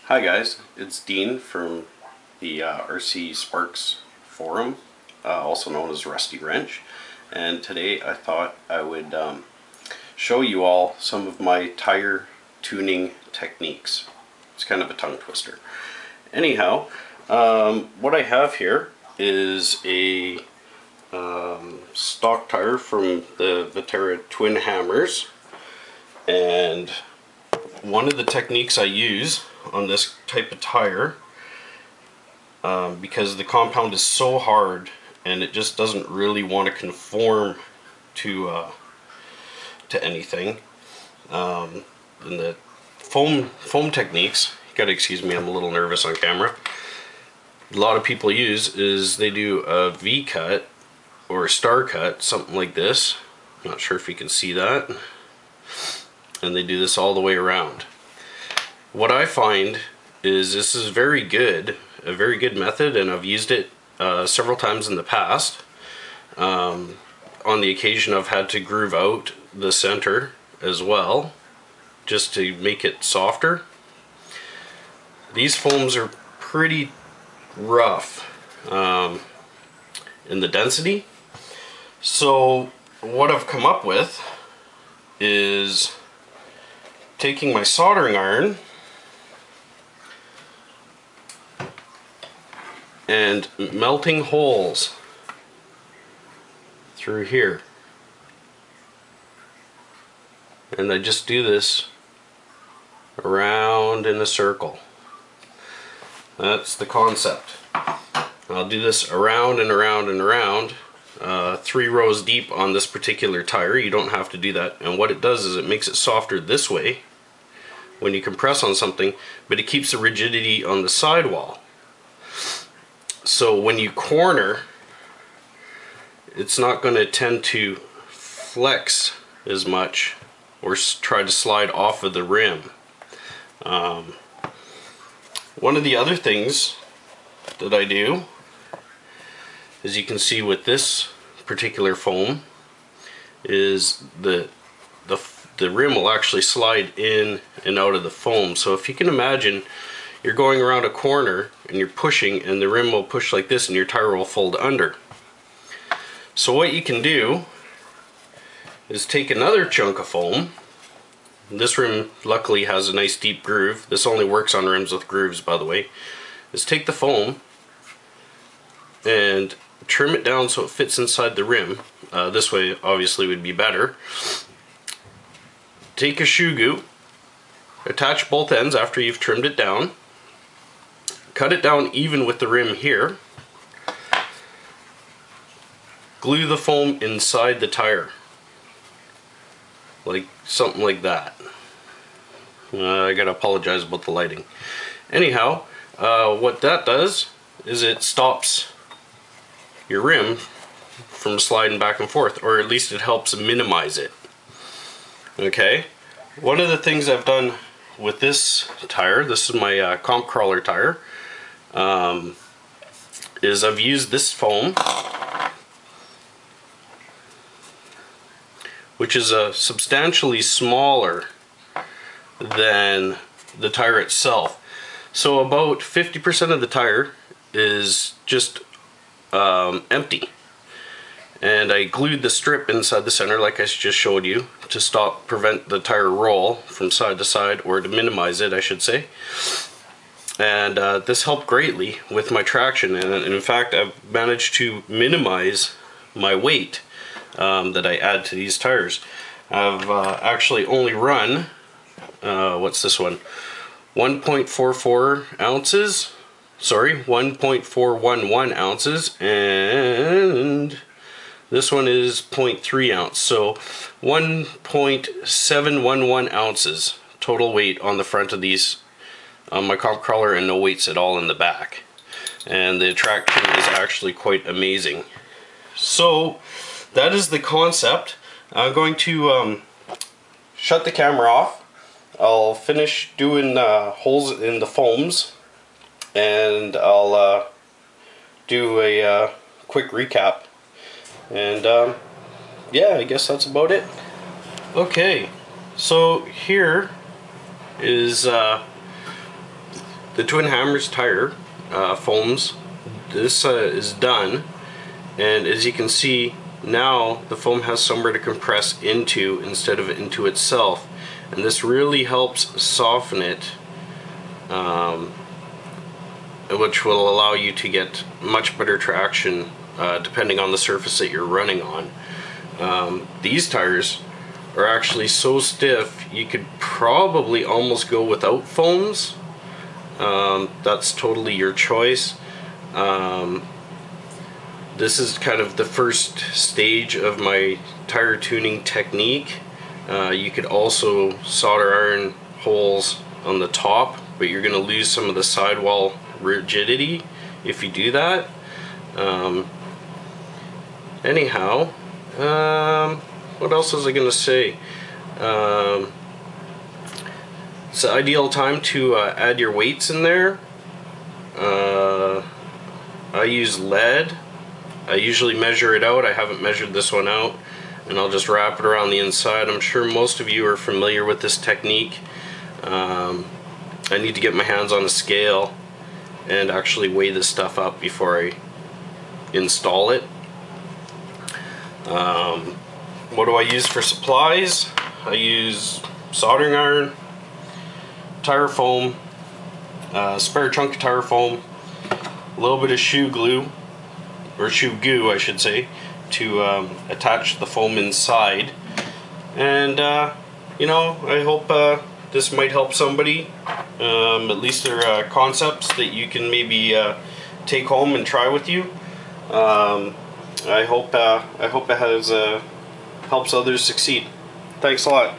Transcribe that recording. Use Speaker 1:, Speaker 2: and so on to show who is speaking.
Speaker 1: Hi guys, it's Dean from the RC Sparks forum, also known as Rusty Wrench, and today I thought I would show you all some of my tire tuning techniques. It's kind of a tongue twister. Anyhow, what I have here is a stock tire from the Viterra Twin Hammers, and one of the techniques I use on this type of tire, because the compound is so hard and it just doesn't really want to conform to anything, and the foam techniques, you gotta excuse me, I'm a little nervous on camera, a lot of people use is they do a V-cut or a star cut, something like this. I'm not sure if you can see that. And they do this all the way around. What I find is this is a very good method, and I've used it several times in the past. On the occasion I've had to groove out the center as well, just to make it softer. These foams are pretty rough in the density. So what I've come up with is taking my soldering iron and melting holes through here, and I just do this around in a circle. That's the concept. I'll do this around and around and around, 3 rows deep on this particular tire. You don't have to do that, and what it does is it makes it softer this way when you compress on something, but it keeps the rigidity on the sidewall. So when you corner, it's not going to tend to flex as much or try to slide off of the rim. One of the other things that I do, as you can see with this particular foam, is the rim will actually slide in and out of the foam. So if you can imagine, you're going around a corner and you're pushing, and the rim will push like this and your tire will fold under. So what you can do is take another chunk of foam. This rim luckily has a nice deep groove. This only works on rims with grooves, by the way. Is take the foam and trim it down so it fits inside the rim. This way obviously would be better. Take a shoe goop, attach both ends after you've trimmed it down, cut it down even with the rim here, glue the foam inside the tire, like something like that. I gotta apologize about the lighting. Anyhow, what that does is it stops your rim from sliding back and forth, or at least it helps minimize it. Okay, one of the things I've done with this tire, this is my comp crawler tire, is I've used this foam, which is substantially smaller than the tire itself. So about 50% of the tire is just empty. And I glued the strip inside the center like I just showed you to prevent the tire roll from side to side, or to minimize it, I should say. And this helped greatly with my traction, and in fact I've managed to minimize my weight that I add to these tires. I've actually only run, what's this one? 1.44 ounces, sorry, 1.411 ounces, and this one is 0.3 ounce, so 1.711 ounces total weight on the front of these, on my comp crawler, and no weights at all in the back. And the traction is actually quite amazing. So that is the concept. I'm going to shut the camera off. I'll finish doing holes in the foams, and I'll do a quick recap. And yeah, I guess that's about it. Okay, so here is the Twin Hammers tire foams, this is done, and as you can see now the foam has somewhere to compress into instead of into itself, and this really helps soften it, which will allow you to get much better traction depending on the surface that you're running on. These tires are actually so stiff you could probably almost go without foams. That's totally your choice. This is kind of the first stage of my tire tuning technique. You could also solder iron holes on the top, but you're going to lose some of the sidewall rigidity if you do that. Anyhow, what else was I going to say? It's the ideal time to add your weights in there. I use lead. I usually measure it out. I haven't measured this one out, and I'll just wrap it around the inside. I'm sure most of you are familiar with this technique. I need to get my hands on a scale and actually weigh this stuff up before I install it. What do I use for supplies? I use soldering iron, tire foam, spare chunk of tire foam, a little bit of shoe glue, or shoe goo I should say, to attach the foam inside. And you know, I hope this might help somebody. At least there are concepts that you can maybe take home and try with you. I hope it has helps others succeed. Thanks a lot.